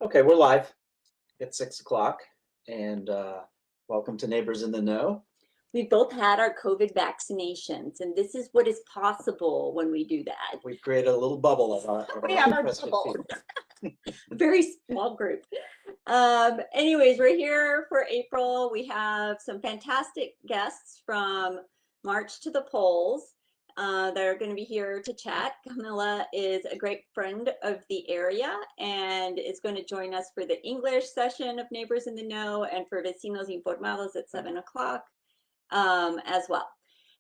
Okay, we're live. It's 6 o'clock, and welcome to Neighbors in the Know. We both had our COVID vaccinations, and this is what is possible when we do that. We've created a little bubble of We our have our trusted bubble. people. A very small group. Anyways, we're here for April. We have some fantastic guests from March to the Polls that are going to be here to chat. Camilla is a great friend of the area and is going to join us for the English session of Neighbors in the Know and for Vecinos Informados at 7 o'clock as well.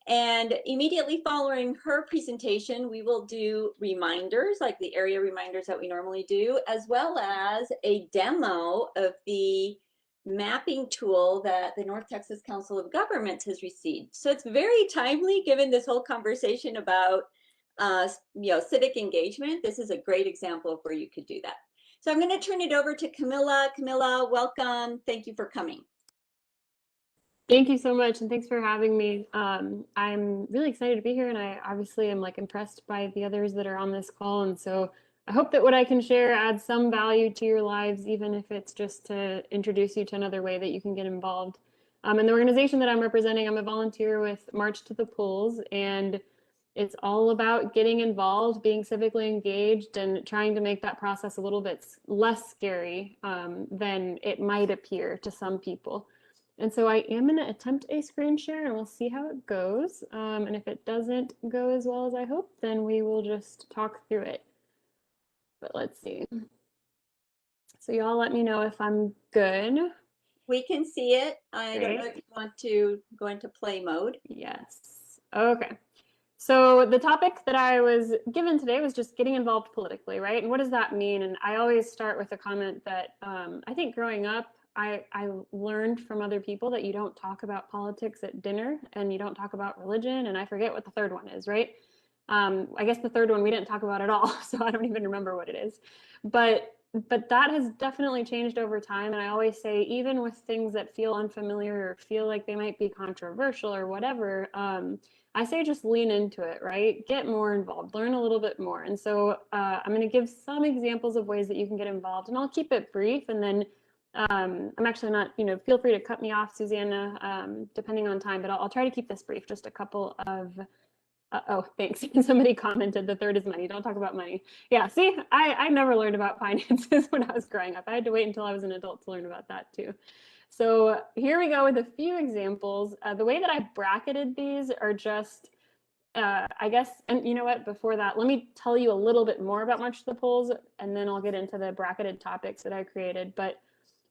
And immediately following her presentation, we will do reminders, like the area reminders that we normally do, as well as a demo of the mapping tool that the North Texas Council of Governments has received. So it's very timely given this whole conversation about civic engagement. This is a great example of where you could do that. So I'm going to turn it over to Camilla. Camilla, welcome. Thank you for coming. Thank you so much, and thanks for having me. I'm really excited to be here, and I obviously am impressed by the others that are on this call, and so I hope that what I can share adds some value to your lives, even if it's just to introduce you to another way that you can get involved. And the organization that I'm representing, I'm a volunteer with March to the Polls, and it's all about getting involved, being civically engaged, and trying to make that process a little bit less scary than it might appear to some people. And so I am going to attempt a screen share and we'll see how it goes. And if it doesn't go as well as I hope, then we will just talk through it. But let's see. So y'all let me know if I'm good. We can see it. I don't know if you want to go into play mode. Yes. Okay. So the topic that I was given today was just getting involved politically, right? And what does that mean? And I always start with a comment that I think growing up, I learned from other people that you don't talk about politics at dinner and you don't talk about religion. And I forget what the third one is, right? I guess the third one we didn't talk about at all. So I don't even remember what it is. But that has definitely changed over time. And I always say, even with things that feel unfamiliar or feel like they might be controversial or whatever, I say just lean into it, right? Get more involved, learn a little bit more. And so I'm going to give some examples of ways that you can get involved, and I'll keep it brief. And then I'm actually not, feel free to cut me off, Susanna, depending on time, but I'll try to keep this brief. Just a couple of, oh, thanks. Somebody commented the third is money. Don't talk about money. Yeah, see, I never learned about finances when I was growing up. I had to wait until I was an adult to learn about that too. So here we go with a few examples. The way that I bracketed these are just, I guess, and you know what, before that, let me tell you a little bit more about March to the Polls, and then I'll get into the bracketed topics that I created. But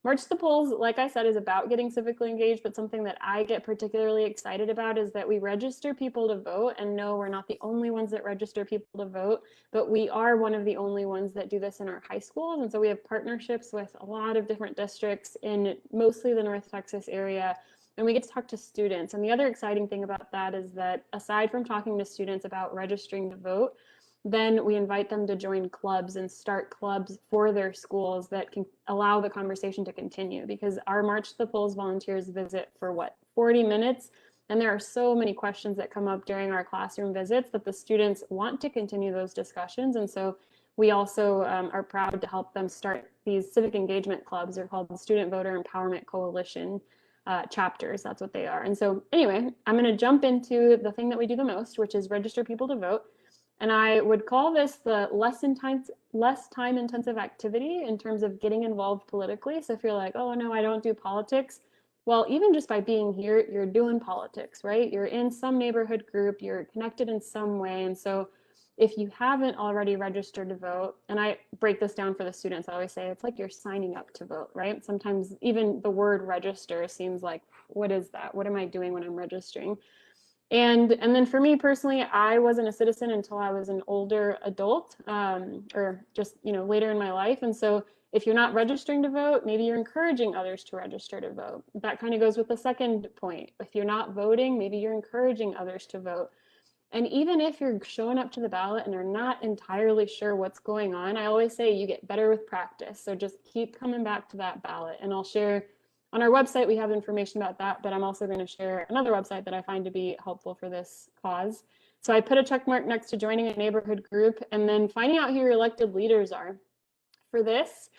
March to the Polls, like I said, is about getting civically engaged, but something that I get particularly excited about is that we register people to vote. And no, we're not the only ones that register people to vote, but we are one of the only ones that do this in our high schools. And so we have partnerships with a lot of different districts in mostly the North Texas area, and we get to talk to students. And the other exciting thing about that is that aside from talking to students about registering to vote, then we invite them to join clubs and start clubs for their schools that can allow the conversation to continue, because our March to the Polls volunteers visit for 40 minutes. And there are so many questions that come up during our classroom visits that the students want to continue those discussions. And so we also are proud to help them start these civic engagement clubs. They're called the Student Voter Empowerment Coalition chapters. That's what they are. And so anyway, I'm going to jump into the thing that we do the most, which is register people to vote. And I would call this the less time intensive activity in terms of getting involved politically. So if you're like, oh no, I don't do politics. Well, even just by being here, you're doing politics, right? You're in some neighborhood group, you're connected in some way. And so if you haven't already registered to vote, and I break this down for the students, I always say it's like you're signing up to vote, right? Sometimes even the word register seems like, what is that? What am I doing when I'm registering? And then for me personally, I wasn't a citizen until I was an older adult, or just, later in my life. And so if you're not registering to vote, maybe you're encouraging others to register to vote. That kind of goes with the second point. If you're not voting, maybe you're encouraging others to vote. And even if you're showing up to the ballot and are not entirely sure what's going on, I always say you get better with practice. So just keep coming back to that ballot. And I'll share on our website, we have information about that, but I'm also going to share another website that I find to be helpful for this cause. So I put a check mark next to joining a neighborhood group and then finding out who your elected leaders are. For this,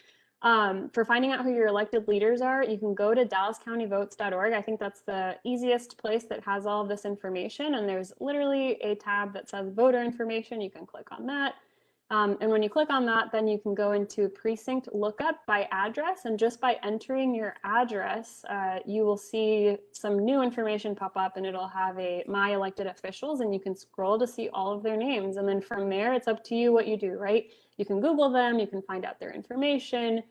For finding out who your elected leaders are, you can go to dallascountyvotes.org. I think that's the easiest place that has all of this information. And there's literally a tab that says voter information. You can click on that. And when you click on that, then you can go into precinct lookup by address. And just by entering your address, you will see some new information pop up, and it'll have a my elected officials, and you can scroll to see all of their names. And then from there, it's up to you what you do, right? You can Google them, you can find out their information,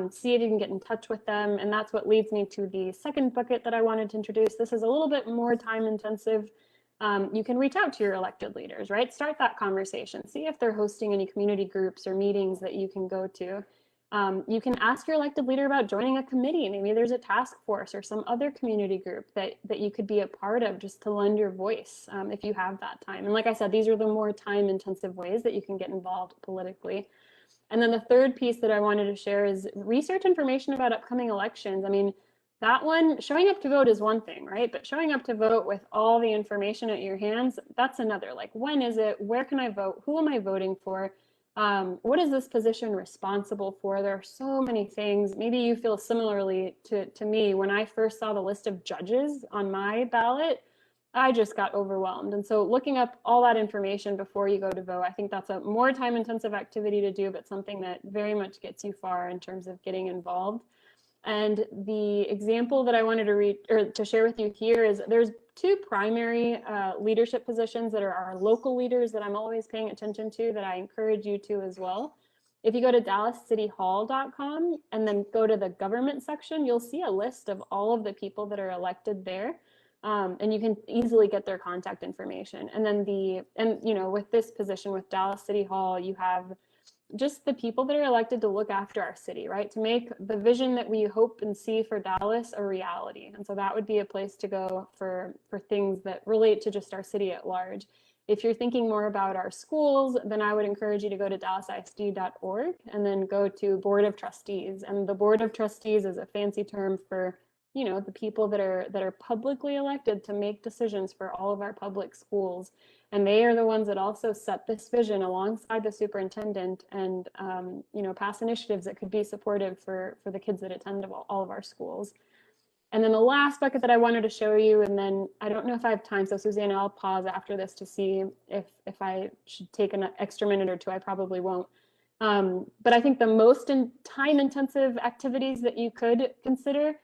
see if you can get in touch with them. And that's what leads me to the second bucket that I wanted to introduce. This is a little bit more time intensive. You can reach out to your elected leaders, right? Start that conversation. See if they're hosting any community groups or meetings that you can go to. You can ask your elected leader about joining a committee. Maybe there's a task force or some other community group that you could be a part of, just to lend your voice if you have that time. And like I said, these are the more time intensive ways that you can get involved politically. And then the third piece that I wanted to share is research information about upcoming elections. I mean, that one, showing up to vote is one thing, right? But showing up to vote with all the information at your hands, that's another. Like, when is it? Where can I vote? Who am I voting for? What is this position responsible for? There are so many things. Maybe you feel similarly to me. When I first saw the list of judges on my ballot, I just got overwhelmed. And so looking up all that information before you go to vote, I think that's a more time intensive activity to do, but something that very much gets you far in terms of getting involved. And the example that I wanted to read or to share with you here is there's two primary leadership positions that are our local leaders that I'm always paying attention to, that I encourage you to as well. If you go to dallascityhall.com and then go to the government section, you'll see a list of all of the people that are elected there. And you can easily get their contact information. And then with this position with Dallas City Hall, you have just the people that are elected to look after our city, right? To make the vision that we hope and see for Dallas a reality. And so that would be a place to go for things that relate to just our city at large. If you're thinking more about our schools, then I would encourage you to go to dallasisd.org and then go to Board of Trustees. And the Board of Trustees is a fancy term for, the people that are publicly elected to make decisions for all of our public schools. And they are the ones that also set this vision alongside the superintendent and, pass initiatives that could be supportive for the kids that attend all of our schools. And then the last bucket that I wanted to show you, and then I don't know if I have time, so Susanna, I'll pause after this to see if I should take an extra minute or two. I probably won't. But I think the most time-intensive activities that you could consider,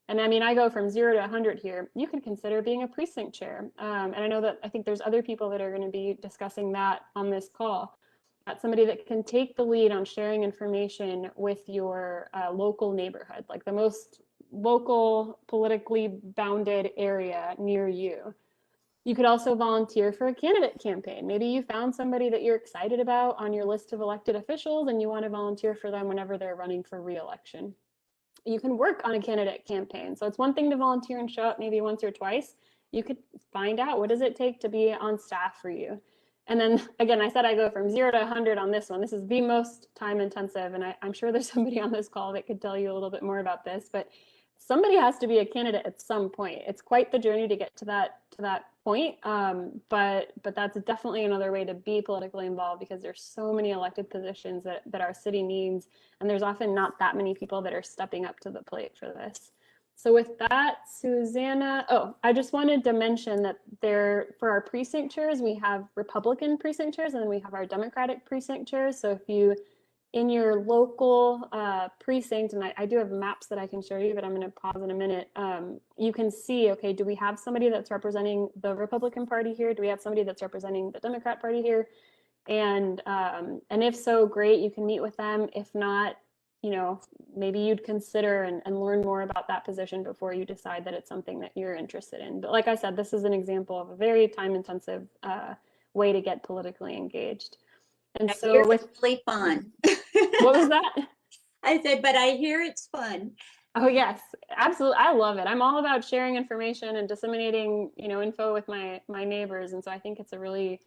and I mean, I go from 0 to 100 here, you could consider being a precinct chair. And I think there's other people that are going to be discussing that on this call. That's somebody that can take the lead on sharing information with your local neighborhood, like the most local, politically bounded area near you. You could also volunteer for a candidate campaign. Maybe you found somebody that you're excited about on your list of elected officials and you want to volunteer for them whenever they're running for re-election. You can work on a candidate campaign. So it's one thing to volunteer and show up maybe once or twice. You could find out, what does it take to be on staff for you? And then again, I said I go from 0 to 100 on this one. This is the most time intensive, and I'm sure there's somebody on this call that could tell you a little bit more about this, but somebody has to be a candidate at some point. It's quite the journey to get to that point, but that's definitely another way to be politically involved, because there's so many elected positions that our city needs, and there's often not that many people that are stepping up to the plate for this. So with that, Susanna, I just wanted to mention that for our precinct chairs, we have Republican precinct chairs, and then we have our Democratic precinct chairs. So if you, in your local precinct, and I do have maps that I can show you, but I'm going to pause in a minute. You can see, okay, do we have somebody that's representing the Republican Party here? Do we have somebody that's representing the Democrat Party here? And if so, great, you can meet with them. If not, maybe you'd consider and learn more about that position before you decide that it's something that you're interested in. But like I said, this is an example of a very time-intensive way to get politically engaged. And so it's really fun. What was that? I said, but I hear it's fun. Oh yes, absolutely. I love it. I'm all about sharing information and disseminating, info with my neighbors. And so I think it's a really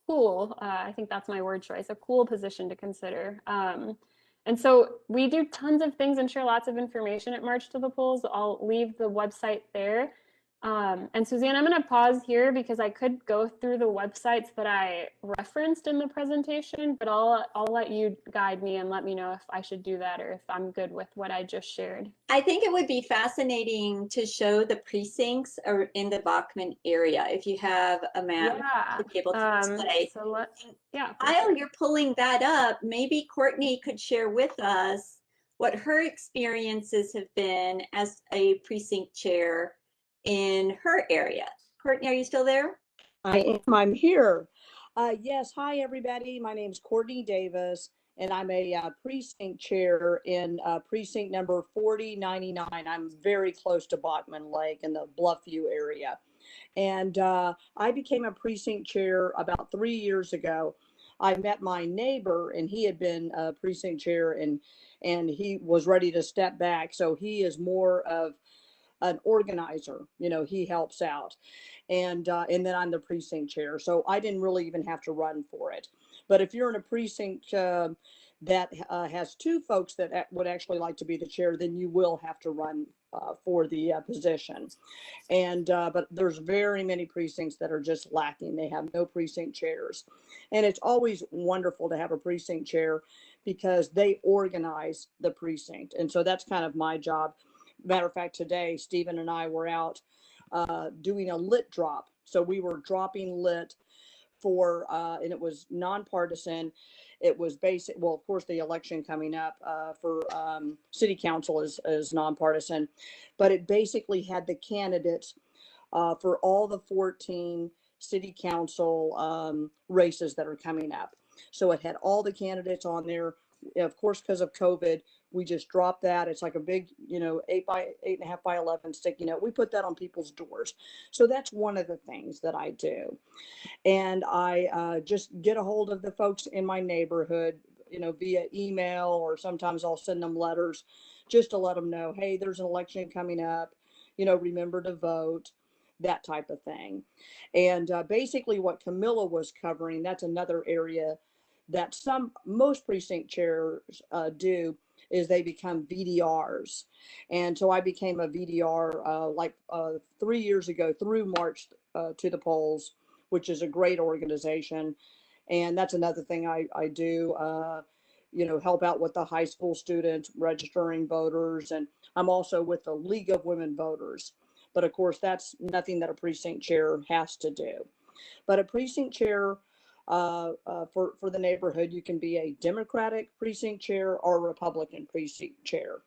cool, I think that's my word choice, a cool position to consider. And so we do tons of things and share lots of information at March to the Polls. I'll leave the website there. And Suzanne, I'm going to pause here because I could go through the websites that I referenced in the presentation, but I'll let you guide me and let me know if I should do that or if I'm good with what I just shared. I think it would be fascinating to show the precincts are in the Bachman area if you have a map Yeah. to be able to display. So yeah. While you're pulling that up, maybe Courtney could share with us what her experiences have been as a precinct chair in her area. Courtney, are you still there? I am. I'm here. Yes. Hi, everybody. My name's Courtney Davis, and I'm a precinct chair in precinct number 4099. I'm very close to Bachman Lake in the Bluffview area. And I became a precinct chair about 3 years ago. I met my neighbor, and he had been a precinct chair, and he was ready to step back. So he is more of an organizer. He helps out, and then I'm the precinct chair, so I didn't really even have to run for it. But if you're in a precinct that has two folks that would actually like to be the chair, then you will have to run for the position. And but there's very many precincts that are just lacking. They have no precinct chairs, and it's always wonderful to have a precinct chair because they organize the precinct, and so that's kind of my job. Matter of fact, today, Stephen and I were out doing a lit drop. So we were dropping lit for, and it was nonpartisan. It was basic. Well, of course, the election coming up for city council is nonpartisan, but it basically had the candidates for all the 14 city council races that are coming up. So it had all the candidates on there. Of course, because of COVID, we just dropped that. It's like a big, 8.5 by 11 sticky note. We put that on people's doors. So that's one of the things that I do. And I just get a hold of the folks in my neighborhood, via email, or sometimes I'll send them letters just to let them know, hey, there's an election coming up, remember to vote, that type of thing. And basically what Camilla was covering, that's another area that most precinct chairs do, is they become VDRs. And so I became a VDR 3 years ago through March to the Polls, which is a great organization. And that's another thing I do, help out with the high school students registering voters. And I'm also with the League of Women Voters. But of course, that's nothing that a precinct chair has to do. But a precinct chair for the neighborhood, you can be a Democratic precinct chair or a Republican precinct chair.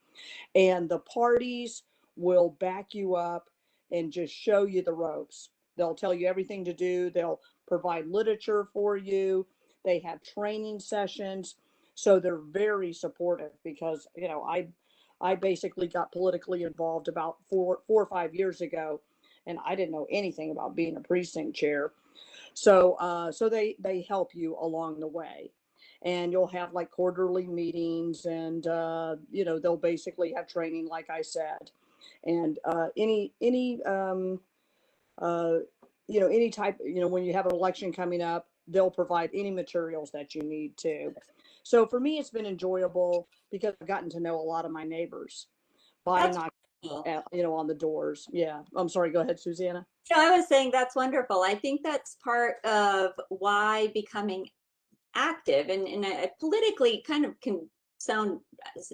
And the parties will back you up and just show you the ropes. They'll tell you everything to do. They'll provide literature for you. They have training sessions. So they're very supportive because, I basically got politically involved about 4 or 5 years ago, and I didn't know anything about being a precinct chair. So they help you along the way, and you'll have like quarterly meetings, and they'll basically have training, like I said, and any type, when you have an election coming up, they'll provide any materials that you need to. So for me, it's been enjoyable because I've gotten to know a lot of my neighbors by That's knocking, wonderful. on the doors. Yeah. I'm sorry. Go ahead, Susanna. I was saying that's wonderful. I think that's part of why becoming active and politically kind of can sound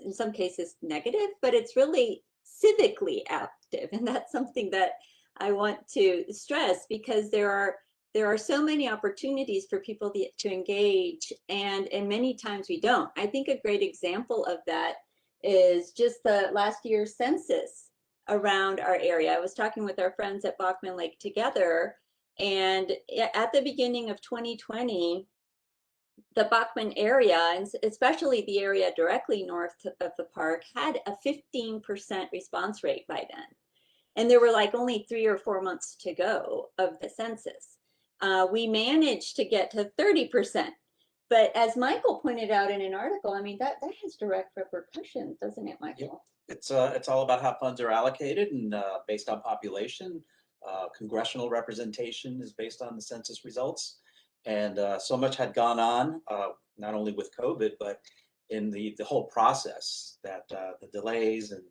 in some cases negative, but it's really civically active. And that's something that I want to stress because there are so many opportunities for people to engage, and many times we don't. I think a great example of that is just the last year's census around our area. I was talking with our friends at Bachman Lake Together, and at the beginning of 2020, the Bachman area, and especially the area directly north of the park, had a 15% response rate by then. And there were like only 3 or 4 months to go of the census. We managed to get to 30%. But as Michael pointed out in an article, I mean, that has direct repercussions, doesn't it, Michael? It's all about how funds are allocated and based on population. Congressional representation is based on the census results. And so much had gone on, not only with COVID, but in the whole process, that the delays, and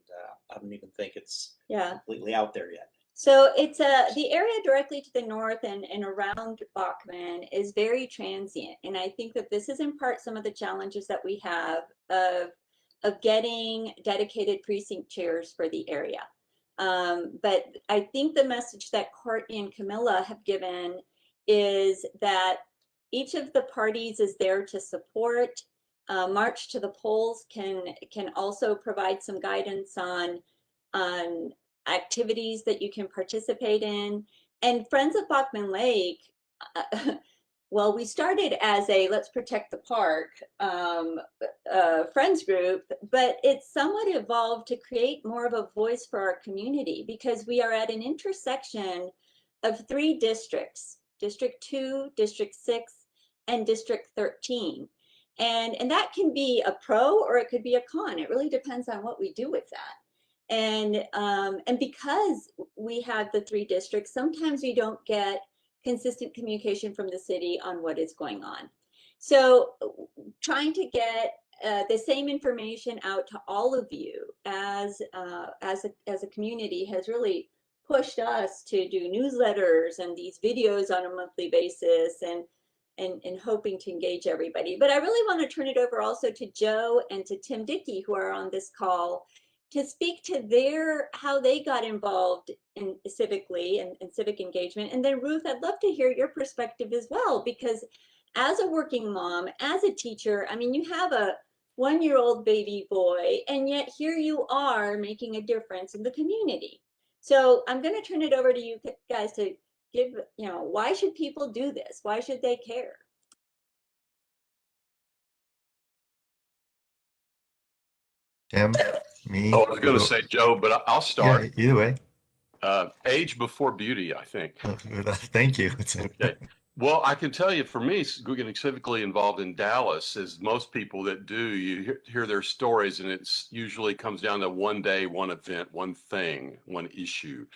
I don't even think it's completely out there yet. So it's the area directly to the north and around Bachman is very transient. And I think that this is in part some of the challenges that we have of getting dedicated precinct chairs for the area. But I think the message that Courtney and Camilla have given is that each of the parties is there to support. March to the Polls can also provide some guidance on activities that you can participate in. And Friends of Bachman Lake, well, we started as a let's protect the park friends group, but it's somewhat evolved to create more of a voice for our community because we are at an intersection of 3 districts, District 2, District 6, and District 13. And that can be a pro or it could be a con. It really depends on what we do with that. And because we have the 3 districts, sometimes we don't get consistent communication from the city on what is going on. So trying to get the same information out to all of you as a community has really pushed us to do newsletters and these videos on a monthly basis and hoping to engage everybody. But I really want to turn it over also to Joe and to Tim Dickey, who are on this call, to speak to how they got involved in civically and civic engagement. And then Ruth, I'd love to hear your perspective as well, because as a working mom, as a teacher, I mean, you have a 1-year-old baby boy, and yet here you are making a difference in the community. So I'm going to turn it over to you guys to give, why should people do this? Why should they care? Tim, me? Oh, I was going to say Joe, but I'll Yeah, start. either way. Age before beauty, I think. Thank you. Okay. Well, I can tell you for me, getting civically involved in Dallas, is most people that do, you hear their stories, and it's usually comes down to one day, one event, one thing, one issue.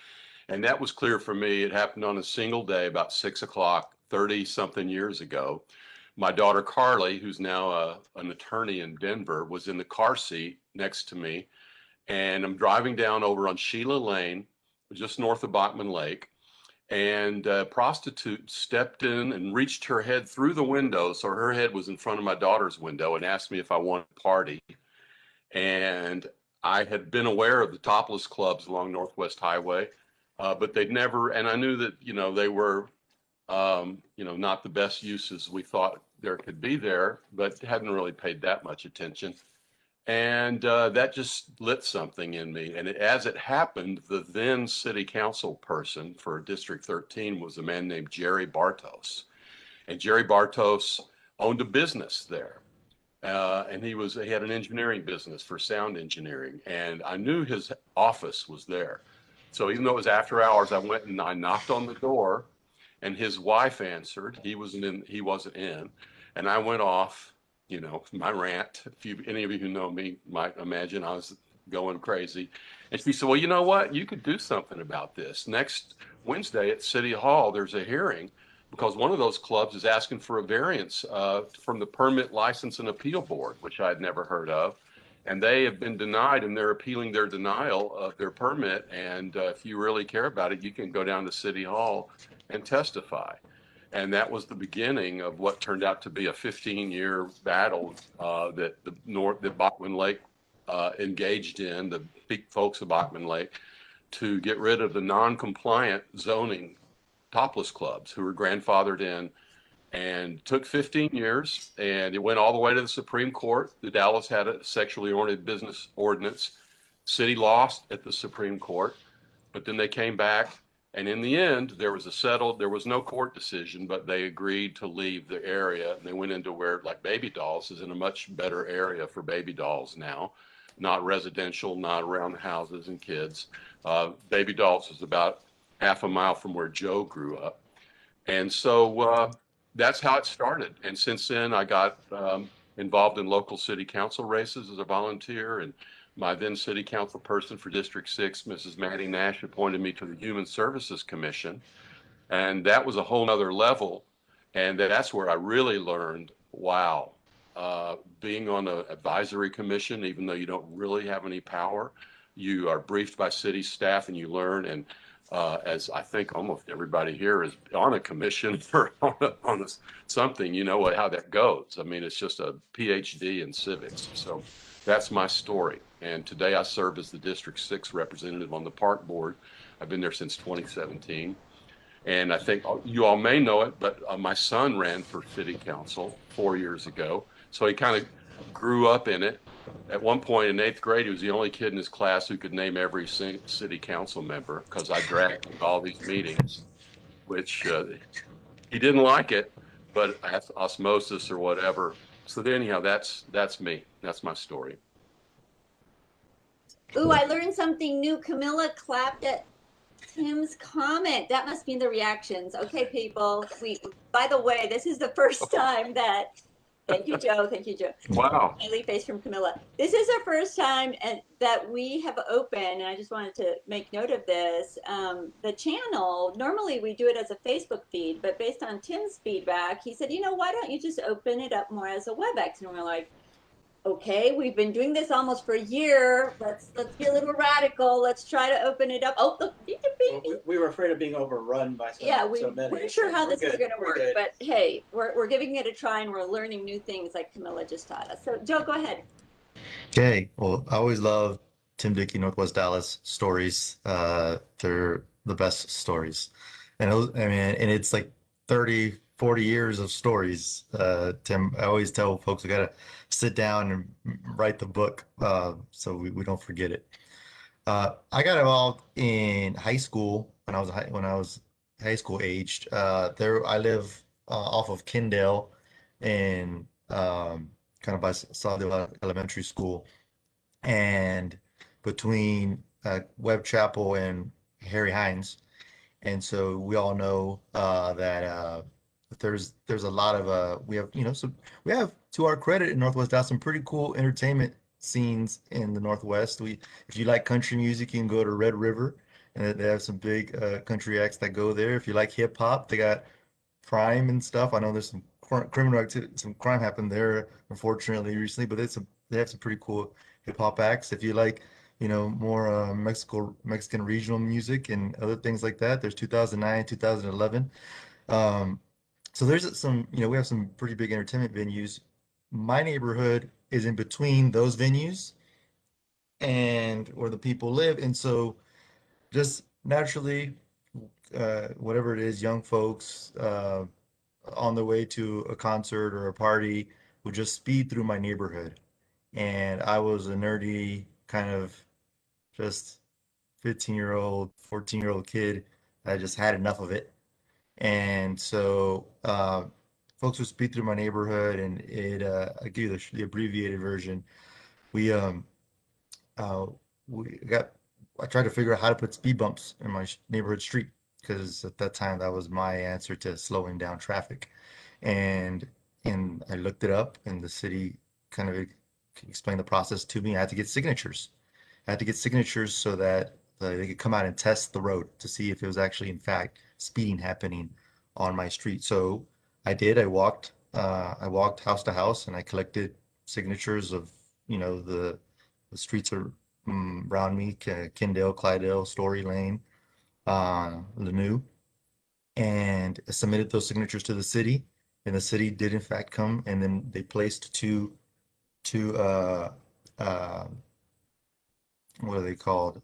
And that was clear for me. It happened on a single day about 6 o'clock, 30 something years ago. My daughter Carly, who's now an attorney in Denver, was in the car seat next to me. And I'm driving down over on Sheila Lane, just north of Bachman Lake. And a prostitute stepped in and reached her head through the window. So her head was in front of my daughter's window and asked me if I wanted to party. And I had been aware of the topless clubs along Northwest Highway, but they'd never, and I knew that, they were, not the best uses we thought there could be there, but hadn't really paid that much attention. And that just lit something in me. And as it happened, the then city council person for District 13 was a man named Jerry Bartos. And Jerry Bartos owned a business there. And he had an engineering business for sound engineering. And I knew his office was there. So even though it was after hours, I went and I knocked on the door and his wife answered. He wasn't in. And I went off, my rant. Any of you who know me might imagine I was going crazy. And she said, well, you know what? You could do something about this. Next Wednesday at City Hall, there's a hearing because one of those clubs is asking for a variance from the Permit License and Appeal Board, which I'd never heard of. And they have been denied, and they're appealing their denial of their permit. And if you really care about it, you can go down to City Hall and testify. And that was the beginning of what turned out to be a 15-year battle that Bachman Lake engaged in, the big folks of Bachman Lake, to get rid of the non-compliant zoning topless clubs who were grandfathered in, and took 15 years, and it went all the way to the Supreme Court. The Dallas had a sexually oriented business ordinance. City lost at the Supreme Court, but then they came back. And in the end, there was no court decision, but they agreed to leave the area. And they went into where, like Baby Dolls is in a much better area for baby dolls now, not residential, not around the houses and kids. Baby Dolls is about half a mile from where Joe grew up. And so that's how it started. And since then, I got involved in local city council races as a volunteer, and my then city council person for District 6, Mrs. Maddie Nash, appointed me to the Human Services Commission. And that was a whole nother level. And that's where I really learned, wow, being on an advisory commission, even though you don't really have any power, you are briefed by city staff and you learn. And as I think almost everybody here is on a commission or on something, you know how that goes. I mean, it's just a PhD in civics. So that's my story. And today I serve as the District 6 representative on the park board. I've been there since 2017. And I think you all may know it, but my son ran for city council 4 years ago. So he kind of grew up in it. At one point in 8th grade, he was the only kid in his class who could name every city council member because I dragged him to all these meetings, which he didn't like it, but osmosis or whatever. So anyhow, that's me. That's my story. Ooh, I learned something new. Camilla clapped at Tim's comment. That must mean the reactions. Okay, people. By the way, this is the first time that, thank you, Joe. Thank you, Joe. Wow. Smiley face from Camilla. This is the first time that we have opened, and I just wanted to make note of this. The channel, normally we do it as a Facebook feed, but based on Tim's feedback, he said, why don't you just open it up more as a WebEx? And we're like, okay, we've been doing this almost for a year. Let's be a little radical. Let's try to open it up. Oh, look, Well, we were afraid of being overrun by yeah, so many. we're sure how this is going to We're work, good. but hey, we're giving it a try and we're learning new things like Camilla just taught us. So, Joe, go ahead. Okay, well, I always love Tim Dickey, Northwest Dallas stories. They're the best stories. And I mean, and it's like 30, 40 years of stories. Tim, I always tell folks we gotta sit down and write the book so we don't forget it. I got involved in high school when I was high school aged. There I live off of Kendall in kind of by Southdale Elementary School, and between Webb Chapel and Harry Hines. And so we all know that there's a lot of we have so we have, to our credit, in Northwest Dallas, some pretty cool entertainment scenes in the Northwest. If you like country music, you can go to Red River, and they have some big country acts that go there. If you like hip hop, they got Prime and stuff. I know there's some criminal activity, some crime happened there, unfortunately, recently, but they have some pretty cool hip hop acts. If you like, more Mexican regional music and other things like that, there's 2009, 2011. So there's some, we have some pretty big entertainment venues. My neighborhood is in between those venues and where the people live, and so just naturally, whatever it is, young folks on their way to a concert or a party would just speed through my neighborhood. And I was a nerdy kind of just 15-year-old, 14-year-old kid. I just had enough of it. And so folks would speed through my neighborhood, and I give you the abbreviated version. We uh, we got I tried to figure out how to put speed bumps in my neighborhood street, because at that time that was my answer to slowing down traffic. And I looked it up, and the city kind of explained the process to me. I had to get signatures. I had to get signatures so that they could come out and test the road to see if it was actually, in fact, speeding happening on my street. So I did. I walked house to house, and I collected signatures of, the streets around me, Kendall, Clydale, Story Lane, Lanoux, and I submitted those signatures to the city, and the city did in fact come, and then they placed two uh, what are they called?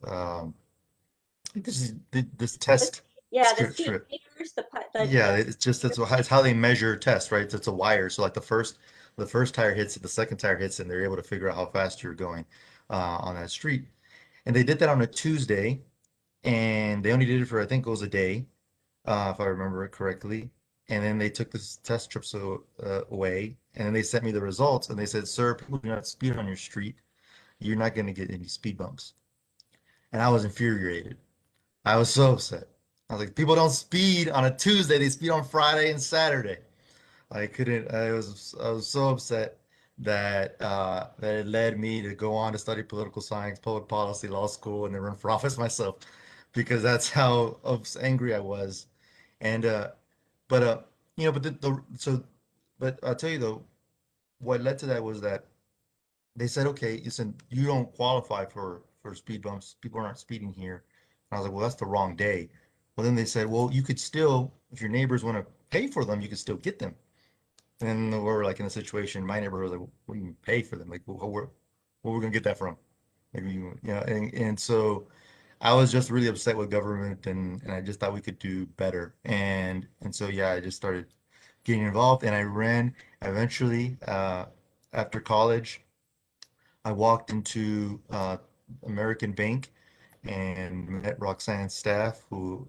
This test Yeah, the speed strip. meters, Yeah, it's how they measure test, right? So it's a wire. So like the first tire hits it, the second tire hits it, and they're able to figure out how fast you're going on that street. And they did that on a Tuesday, and they only did it for, I think it was a day, if I remember it correctly. And then they took this test strips away, and then they sent me the results, and they said, "Sir, people do not speed on your street. You're not going to get any speed bumps." And I was infuriated. I was so upset. I was like, people don't speed on a Tuesday, they speed on Friday and Saturday. I couldn't, I was so upset that it led me to go on to study political science, public policy, law school, and then run for office myself, because that's how angry I was. And but but but I'll tell you though, what led to that was that they said, okay, listen, you don't qualify for speed bumps. People aren't speeding here. I was like, well, that's the wrong day. Well, then they said, well, you could still, if your neighbors want to pay for them, you could still get them. And then we're like in a situation, my neighborhood was like, what do you mean pay for them? Like, well, where we gonna get that from? Like, and so I was just really upset with government, and I just thought we could do better. And so yeah, I just started getting involved, and I ran eventually after college. I walked into American Bank and met Roxanne's staff, who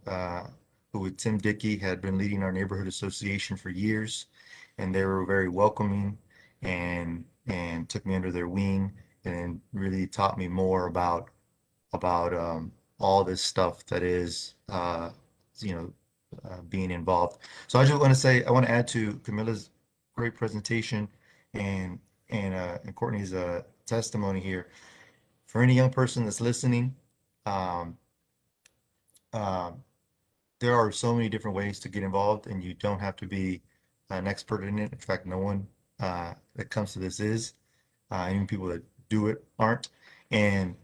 with Tim Dickey had been leading our neighborhood association for years, and they were very welcoming and took me under their wing and really taught me more about all this stuff that is you know being involved. So I just want to say I want to add to Camilla's great presentation and and Courtney's testimony here. For any young person that's listening, um, um, there are so many different ways to get involved, and you don't have to be an expert in it. In fact, no one that comes to this is. Even people that do it aren't. And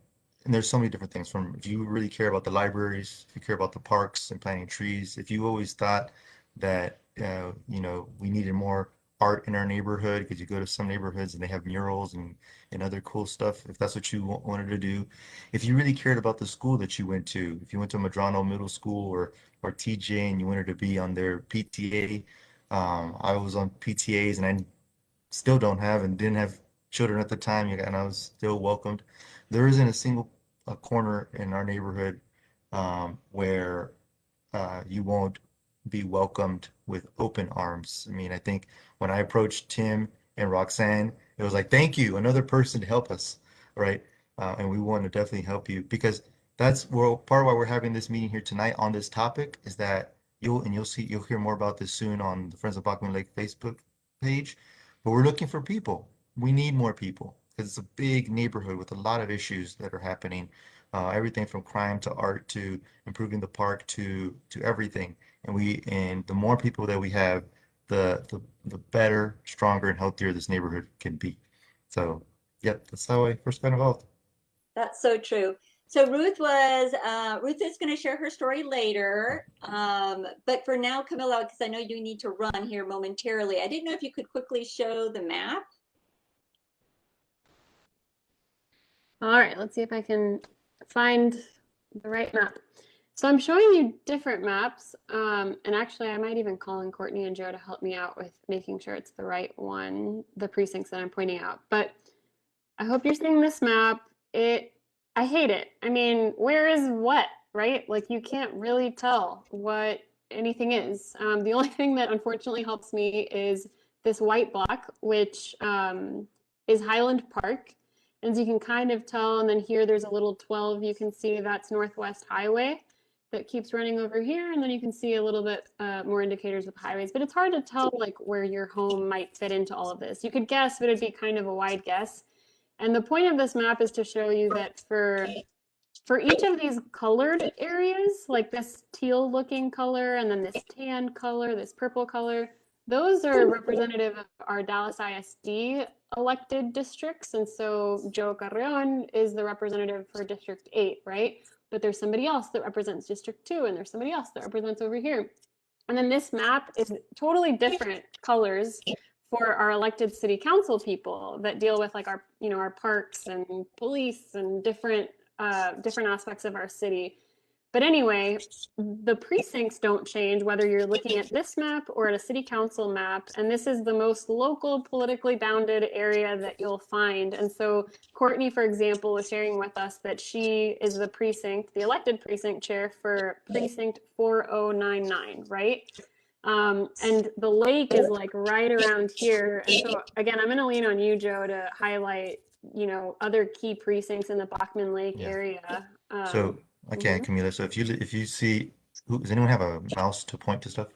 and there's so many different things from if you really care about the libraries, if you care about the parks and planting trees, if you always thought that we needed more art in our neighborhood because you go to some neighborhoods and they have murals and other cool stuff, if that's what you wanted to do, if you really cared about the school that you went to, if you went to Madrano Middle School or TJ and you wanted to be on their PTA, I was on PTAs and I still don't have and didn't have children at the time, and I was still welcomed. There isn't a single corner in our neighborhood where you won't be welcomed with open arms. I mean, I think when I approached Tim and Roxanne, it was like, thank you, another person to help us, right? And we want to definitely help you because that's well, part of why we're having this meeting here tonight on this topic is that you'll hear more about this soon on the Friends of Bachman Lake Facebook page. But we're looking for people. We need more people because it's a big neighborhood with a lot of issues that are happening. Everything from crime to art to improving the park to everything. And the more people that we have, the better, stronger, and healthier this neighborhood can be. So, yep, that's how I first got involved. That's so true. So Ruth is going to share her story later. But for now, Camilla, because I know you need to run here momentarily, I didn't know if you could quickly show the map. All right, let's see if I can find the right map. So I'm showing you different maps, and actually I might even call in Courtney and Joe to help me out with making sure it's the right one, the precincts that I'm pointing out. But I hope you're seeing this map. I hate it. I mean, where is what, right? Like you can't really tell what anything is. The only thing that unfortunately helps me is this white block, which is Highland Park. As you can kind of tell, and then here there's a little 12, you can see that's Northwest Highway that keeps running over here, and then you can see a little bit more indicators of highways, but it's hard to tell like where your home might fit into all of this. You could guess, but it'd be kind of a wide guess. And the point of this map is to show you that for each of these colored areas, like this teal looking color, and then this tan color, this purple color, those are representative of our Dallas ISD elected districts. And so Joe Carreon is the representative for District 8, right? But there's somebody else that represents District 2, and there's somebody else that represents over here. And then this map is totally different colors for our elected city council people that deal with like our, our parks and police and different aspects of our city. But anyway, the precincts don't change whether you're looking at this map or at a city council map. And this is the most local, politically bounded area that you'll find. And so Courtney, for example, was sharing with us that she is the elected precinct chair for precinct 4099, right? And the lake is like right around here. And so again, I'm going to lean on you, Joe, to highlight, other key precincts in the Bachman Lake area. So I can, Camila. So if you see, does anyone have a mouse to point to stuff?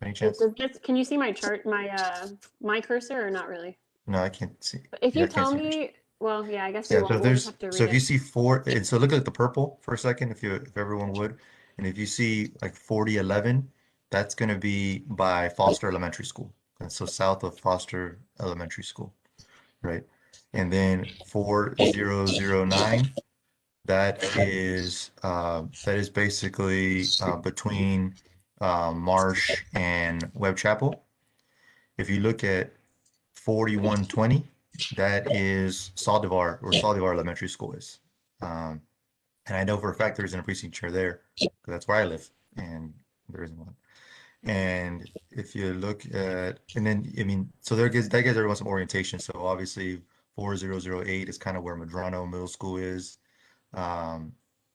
By any chance? Can you see my chart, my cursor, or not really? No, I can't see. But if you I can't tell see me, well, yeah, I guess Yeah, we so won't. We'll just have to read so if you it. see four, and so look at the purple for a second, if everyone would, and if you see like 4011, that's going to be by Foster Elementary School, and so south of Foster Elementary School, right? And then 4009 That is basically between Marsh and Webb Chapel. If you look at 4120, that is Saldivar, where Saldivar Elementary School is. And I know for a fact there isn't a precinct chair there, because that's where I live, and there isn't one. And if you look at, and then, I mean, so that gives everyone some orientation. So obviously 4008 is kind of where Medrano Middle School is.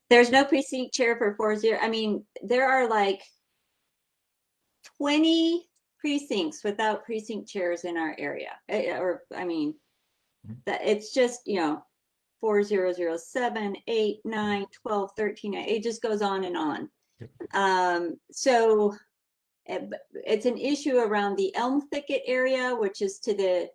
There's no precinct chair for 40. I mean, there are like 20 precincts without precinct chairs in our area. Or, I mean, that it's just, 4007, 8, 9, 12, 13. It just goes on and on. So it's an issue around the Elm Thicket area, which is to the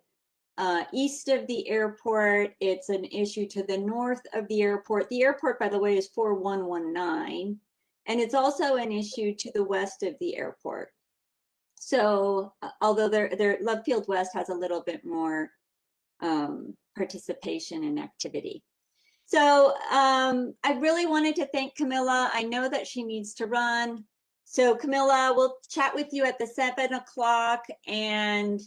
east of the airport. It's an issue to the north of the airport. The airport, by the way, is 4119. And it's also an issue to the west of the airport. So although their Love Field West has a little bit more participation and activity. So I really wanted to thank Camilla. I know that she needs to run. So Camilla, we'll chat with you at the 7 o'clock, and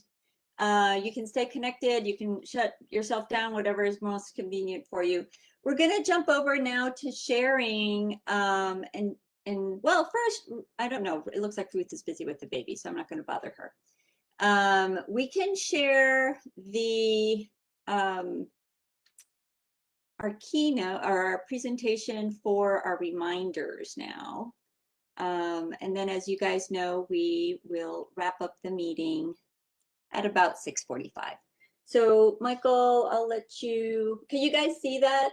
you can stay connected. You can shut yourself down, whatever is most convenient for you. We're going to jump over now to sharing. And well, first, I don't know. It looks like Ruth is busy with the baby, so I'm not going to bother her. We can share the our keynote or our presentation for our reminders now. And then, as you guys know, we will wrap up the meeting at about 6:45. So Michael, I'll let you, can you guys see that?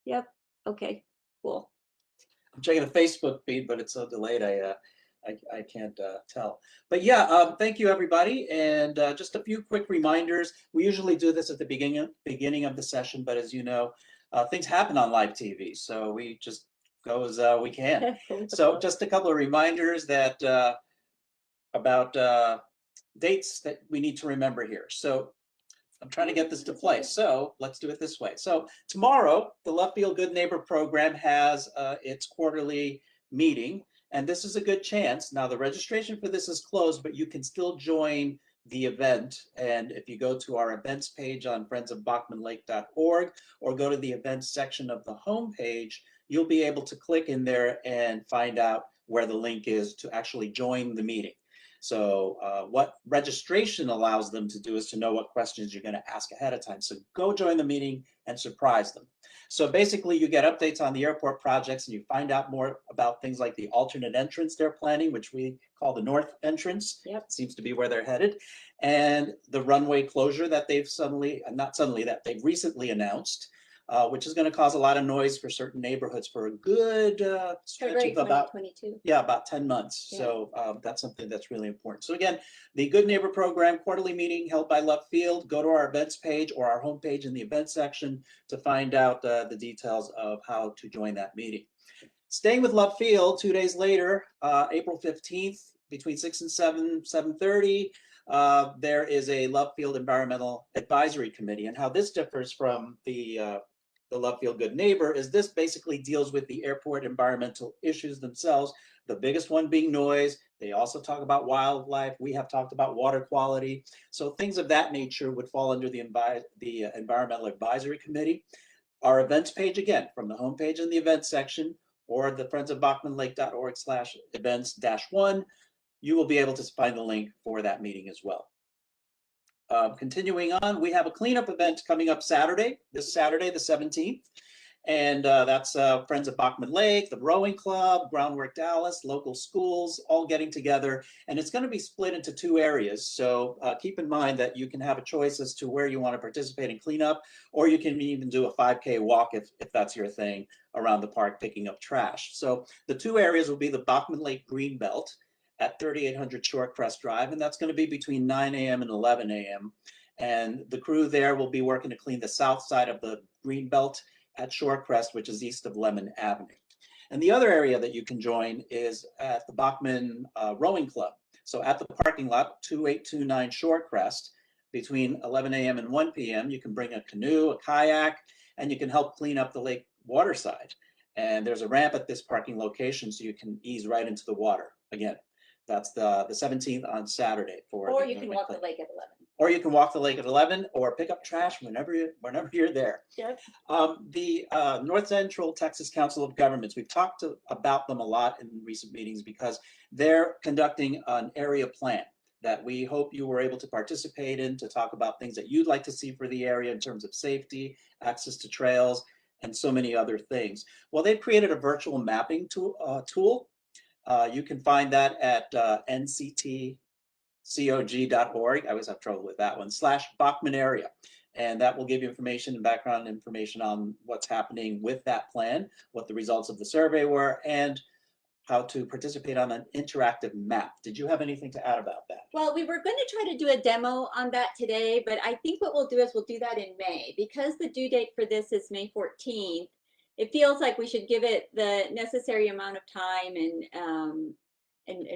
Yep. Okay, cool. I'm checking the Facebook feed, but it's so delayed. I can't tell. But yeah, thank you everybody. And just a few quick reminders. We usually do this at the beginning of the session, but as you know, things happen on live TV, so we just go as we can. So just a couple of reminders that about dates that we need to remember here. So I'm trying to get this to play, so let's do it this way. So tomorrow, the Love Field Good Neighbor program has its quarterly meeting, and this is a good chance. Now, the registration for this is closed, but you can still join the event. And if you go to our events page on friendsofbachmanlake.org or go to the events section of the homepage, you'll be able to click in there and find out where the link is to actually join the meeting. So what registration allows them to do is to know what questions you're going to ask ahead of time. So go join the meeting and surprise them. So basically you get updates on the airport projects, and you find out more about things like the alternate entrance they're planning, which we call the north entrance. Yep. Seems to be where they're headed. And the runway closure that they've that they've recently announced, which is going to cause a lot of noise for certain neighborhoods for a good stretch of about 10 months. Yeah. So that's something that's really important. So again, the Good Neighbor Program quarterly meeting held by Love Field. Go to our events page or our homepage in the events section to find out the details of how to join that meeting. Staying with Love Field, 2 days later, April 15th, between 6 and 7:30, there is a Love Field Environmental Advisory Committee. And how this differs from the Love Field Good Neighbor is this basically deals with the airport environmental issues themselves, the biggest one being noise. They also talk about wildlife. We have talked about water quality. So things of that nature would fall under the Environmental Advisory Committee. Our events page, again, from the homepage in the events section or the friendsofbachmanlake.org/events-1, you will be able to find the link for that meeting as well. Continuing on, we have a cleanup event coming up this Saturday, the 17th. And that's Friends of Bachman Lake, the Rowing Club, Groundwork Dallas, local schools, all getting together. And it's going to be split into 2 areas. So keep in mind that you can have a choice as to where you want to participate in cleanup, or you can even do a 5K walk if that's your thing around the park picking up trash. So the 2 areas will be the Bachman Lake Greenbelt at 3800 Shorecrest Drive, and that's going to be between 9 a.m. and 11 a.m. And the crew there will be working to clean the south side of the Greenbelt at Shorecrest, which is east of Lemon Avenue. And the other area that you can join is at the Bachman Rowing Club. So at the parking lot, 2829 Shorecrest, between 11 a.m. and 1 p.m., you can bring a canoe, a kayak, and you can help clean up the lake water side. And there's a ramp at this parking location, so you can ease right into the water. Again, that's the 17th on Saturday for. Or the you can North walk the Lake. lake at 11. Or you can walk the lake at 11, or pick up trash whenever you're there. Yep. The North Central Texas Council of Governments, we've talked about them a lot in recent meetings because they're conducting an area plan that we hope you were able to participate in, to talk about things that you'd like to see for the area in terms of safety, access to trails, and so many other things. Well, they've created a virtual mapping tool. You can find that at NCT cog.org. I always have trouble with that one, /Bachman area. And that will give you information and background information on what's happening with that plan, what the results of the survey were, and how to participate on an interactive map. Did you have anything to add about that? Well, we were going to try to do a demo on that today, but I think what we'll do is we'll do that in May. Because the due date for this is May 14th, it feels like we should give it the necessary amount of time and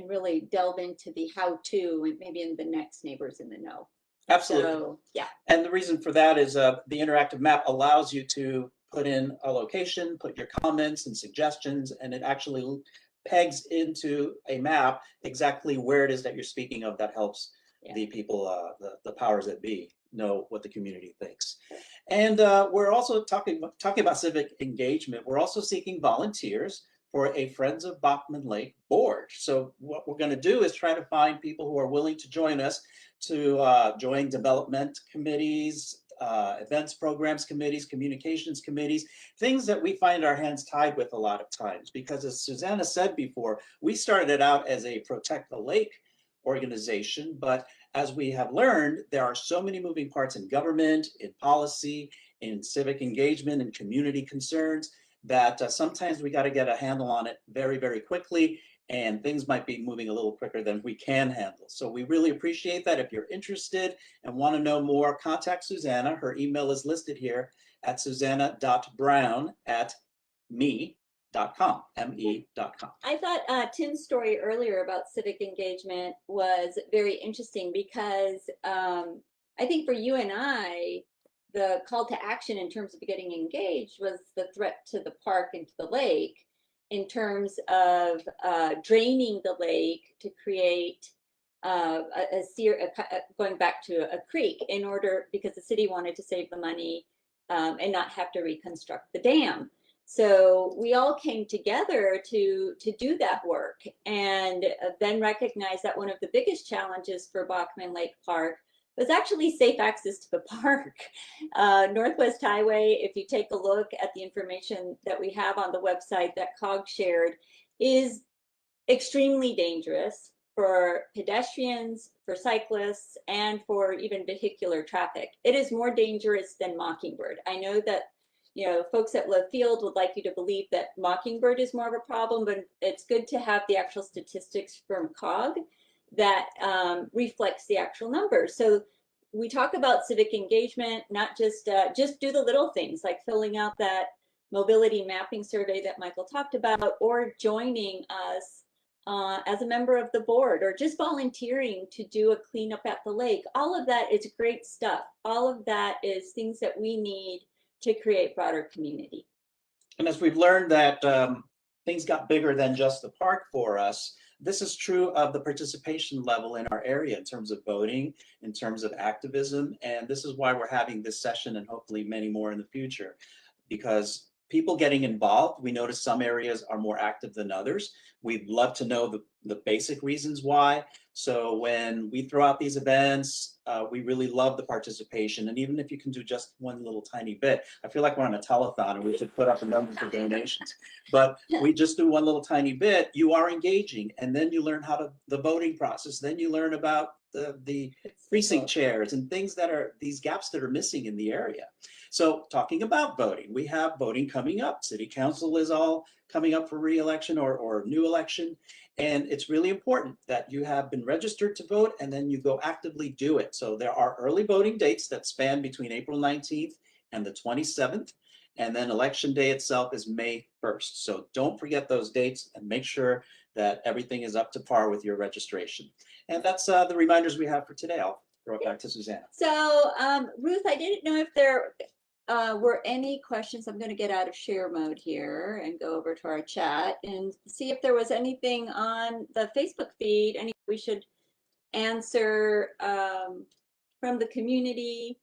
really delve into the how-to and maybe in the next Neighbors in the Know. Absolutely. So, yeah. And the reason for that is the interactive map allows you to put in a location, put your comments and suggestions, and it actually pegs into a map exactly where it is that you're speaking of. That helps the people, the powers that be, know what the community thinks. And we're also talking about civic engagement. We're also seeking volunteers for a Friends of Bachman Lake board. So what we're going to do is try to find people who are willing to join us to join development committees, events programs committees, communications committees, things that we find our hands tied with a lot of times. Because as Susanna said before, we started out as a Protect the Lake organization, but as we have learned, there are so many moving parts in government, in policy, in civic engagement, and community concerns that sometimes we got to get a handle on it very, very quickly, and things might be moving a little quicker than we can handle. So we really appreciate that. If you're interested and want to know more, contact Susanna. Her email is listed here at susanna.brown@me.com, me.com. I thought Tim's story earlier about civic engagement was very interesting because I think for you and I, the call to action in terms of getting engaged was the threat to the park and to the lake in terms of draining the lake to create going back to a creek in order, because the city wanted to save the money and not have to reconstruct the dam. So we all came together to do that work, and then recognized that one of the biggest challenges for Bachman Lake Park was actually safe access to the park. Northwest Highway, if you take a look at the information that we have on the website that COG shared, is extremely dangerous for pedestrians, for cyclists, and for even vehicular traffic. It is more dangerous than Mockingbird. I know that folks at Love Field would like you to believe that Mockingbird is more of a problem, but it's good to have the actual statistics from COG that reflects the actual numbers. So we talk about civic engagement, not just do the little things like filling out that mobility mapping survey that Michael talked about, or joining us as a member of the board, or just volunteering to do a cleanup at the lake. All of that is great stuff. All of that is things that we need to create broader community. And as we've learned that things got bigger than just the park for us, this is true of the participation level in our area in terms of voting, in terms of activism. And this is why we're having this session and hopefully many more in the future, because people getting involved, we notice some areas are more active than others. We'd love to know the basic reasons why. So when we throw out these events, we really love the participation. And even if you can do just one little tiny bit, I feel like we're on a telethon and we should put up a number for donations. But we just do one little tiny bit, you are engaging, and then you learn how the voting process. Then you learn about the precinct chairs and things that are these gaps that are missing in the area. So talking about voting, we have voting coming up. City Council is all coming up for re-election or new election. And it's really important that you have been registered to vote and then you go actively do it. So there are early voting dates that span between April 19th and the 27th. And then election day itself is May 1st. So don't forget those dates and make sure that everything is up to par with your registration. And that's the reminders we have for today. I'll throw it back to Susanna. So Ruth, I didn't know if there, were any questions. I'm going to get out of share mode here and go over to our chat and see if there was anything on the Facebook feed, any we should answer from the community.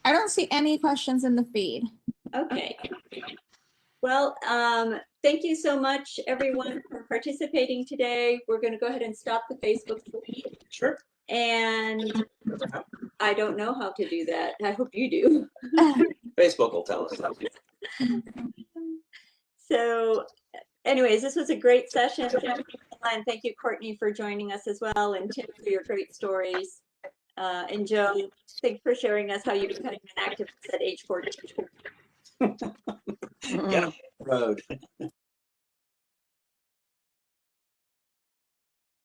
I don't see any questions in the feed. Okay. Well, thank you so much, everyone, for participating today. We're going to go ahead and stop the Facebook feed. Sure. And I don't know how to do that. I hope you do. Facebook will tell us. So anyways, this was a great session. And thank you, Courtney, for joining us as well, and Tim for your great stories. And Joe, thanks for sharing us how you became an activist at age 14. Get on the road.